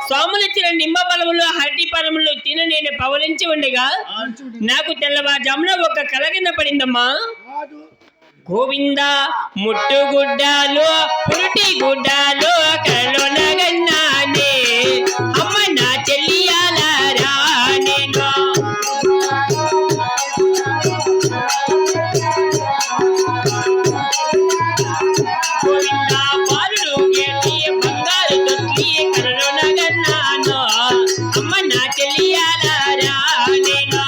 సోములిచ్చిన నిమ్మ ఫలములు అరటి ఫలములు తిన నేను పవలించి ఉండగా నాకు తెల్లవారుజామున ఒక కల కింద పడిందమ్మా. గోవింద ముట్టు గుడ్డాలు పురుటి గుడ్డాలు కలలో నగన్నానే అమ్మ నా చెల్లియాలారా నేను గోవింద పాలు గేటి బంగారు తొట్టి కలలో నగన్నాను అమ్మ నా చెల్లియాలారా నేను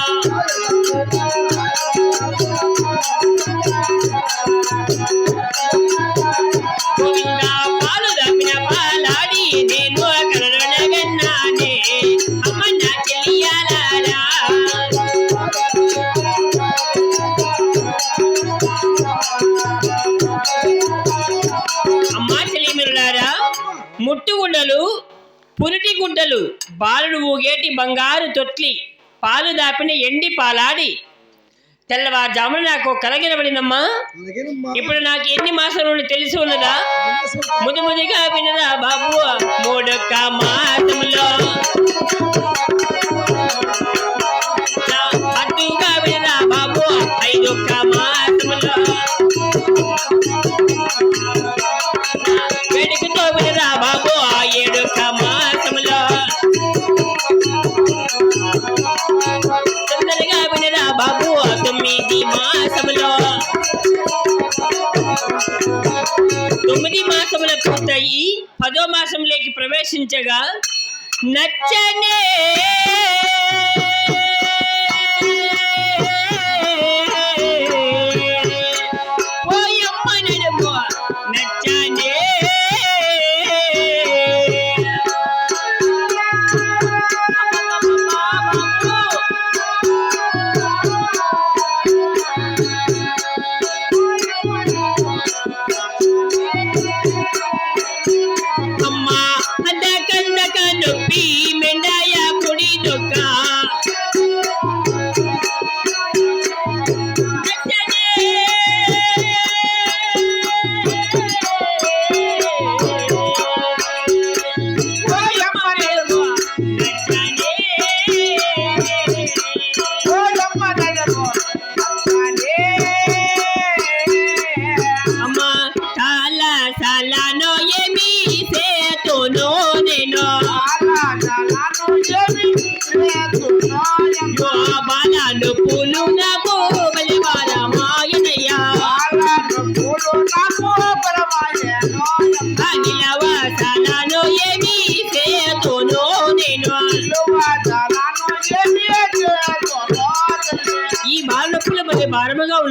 గోవింద పాలు దప్పిన పాలాడి నేను కలలో నగన్నానే అమ్మ నా చెల్లియాలారా. అమ్మా చెల్లిమిరులారా, ముట్టుగుడ్డలు పురిటి గుడ్డలు బాలుడు ఊగేటి బంగారు తొట్లి పాలు దాపిన ఎండి పాలాడి తెల్లవారుజామున నాకు కలగినబడిందమ్మా. ఇప్పుడు నాకు ఎన్ని మాసాలు తెలిసి ఉన్నదా? ముదిముదిగా వినదా బాబు, 3 మాసములో అడ్డుగా వినదా బాబు, 5 మాసములో వెడుకుతో వినదా బాబు, 7 మాసములో తొందరగా వినరా బాబు, 9 మాసములో 9 మాసముల పూర్తయి 10వ మాసంలోకి ప్రవేశించగా నచ్చనే ఓయమ్మ నడుము నచ్చనే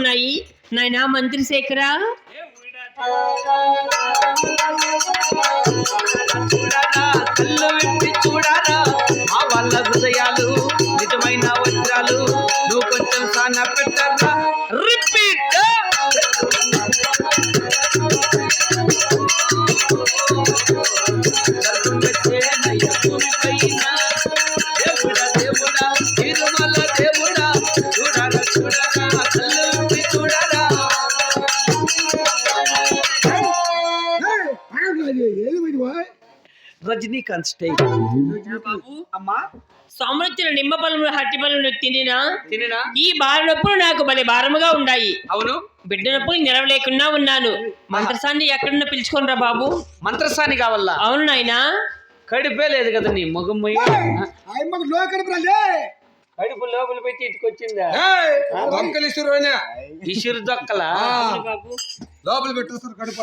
ఉన్నాయి నాయనా మంత్రిశేఖరా. కళ్ళు విప్పి చూడారా మా వాళ్ళ హృదయాలు నిజమైన వజ్రాలు నువ్వు కొంచెం సాన పెట్టరా. రిపీట్ దేవుడా దేవుడా తిరుమల దేవుడా చూడారా చూడారా కళ్ళు విప్పి చూడారా. రజనీకాంత్ స్టైల్. బాబు అమ్మా సోమరొచ్చిన నిమ్మ పనులు హట్టి పనులు తినినా తిననా ఈ భార నొప్పులు నాకు భలే భారముగా ఉన్నాయి. అవును బిడ్డ నొప్పులు నిలవలేకున్నా ఉన్నాను. మంత్రసాన్ని ఎక్కడున్నా పిలుచుకోనరా బాబు. మంత్రసాని కావాలా? అవును నాయనా. కడుపే లేదు కదా నీ మొగం కడుపు లోపల పెట్టి ఇటుకొచ్చిందా? ఇసురు దొక్కలా బాబు లోపల పెట్టేస్తారు కడుప.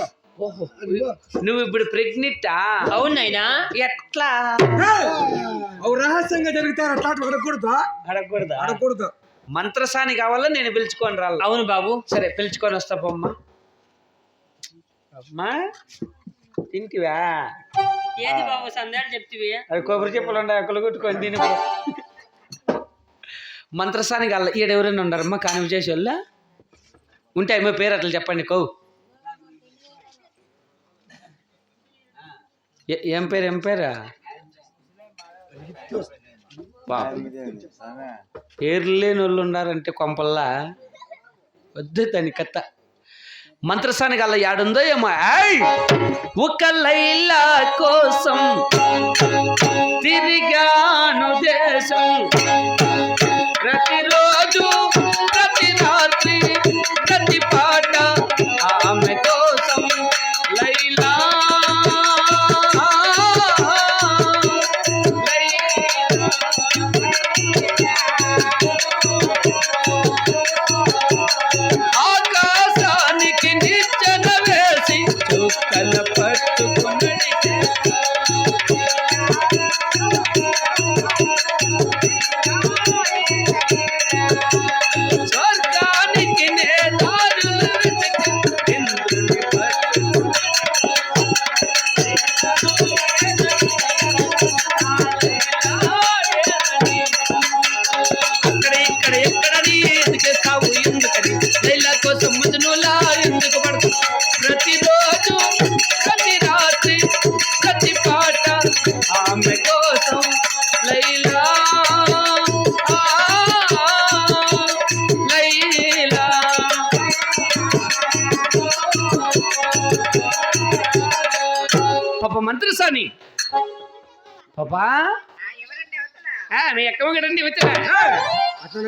నువ్వు ఇప్పుడు ప్రెగ్నెంటా? అవును నాయనా. ఎట్లా అవి రహస్యంగా జరుగుతారు, అట్లా అడగకూడదు. అడగకూడదా? అడగకూడదు. మంత్రసాని కావాలా నేను పిలుచుకొని రాలి. అవును బాబు. సరే పిలుచుకొని వస్తా పొమ్మా. అమ్మా తింటివా? ఏది బాబు సందేహాలు చెప్తివి? అది కొబ్బరి చెప్పులు ఉన్నాయి అక్కలు కొట్టుకొని తిని. మంత్రసాని కావాల. ఈడెవరైనా ఉండారమ్మా కానివి చేసే వాళ్ళ ఉంటాయి మా పేరు అట్లా చెప్పండి. కౌ ఏం పేరు? ఏం పేరా? పేర్లు లేని వాళ్ళు ఉన్నారంటే కొంపల్లా వద్దు దాని కథ. మంత్రసాని గల్ల యాడుందో ఏమో. ఒక లైలా కోసం తిరిగాను దేశం, ప్రతిరోజు ప్రతి రాత్రి ప్రతి పాట ఆమె కోసం. లైలా ఆకాశానికి నిచ్చెన వేసి చుక్కల పట్టుకుని స్వర్గానికి నే దారులు వెతికి ఇంద్రుని అక్కడ ఇక్కడ ఎక్కడని ఎందుకేస్తావు ఎందుకని? లైలా కోసం ముదునులా ఎందుకు పడుతు? ప్రతిరోజు ప్రతి రాత్రి ప్రతి పాట ఆమె కోసం. లైలా లైలా పాప మంత్రసాని పాపా మీ ఎక్కవ కదండి వచ్చిన అట్లా